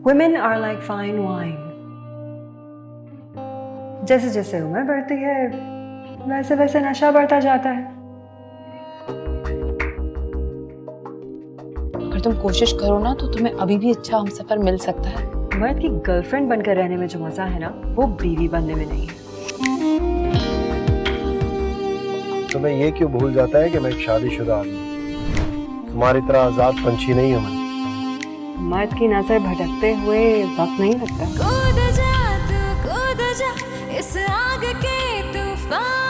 Women are like fine wine. जैसे जैसे उम्र बढ़ती है वैसे वैसे नशा बढ़ता जाता है। अगर तुम कोशिश करो ना तो तुम्हें अभी भी अच्छा हमसफर मिल सकता है। मर्द की गर्लफ्रेंड बनकर रहने में जो मजा है ना, वो बीवी बनने में नहीं है। तुम्हें ये क्यों भूल जाता है कि मैं एक शादीशुदा आदमी हूं? तुम्हारी तरह आजाद पंछी नहीं हूं मैं। मर्द की नजर भटकते हुए वक्त नहीं लगता। कूद जा तू कूद जा इस आग के तूफान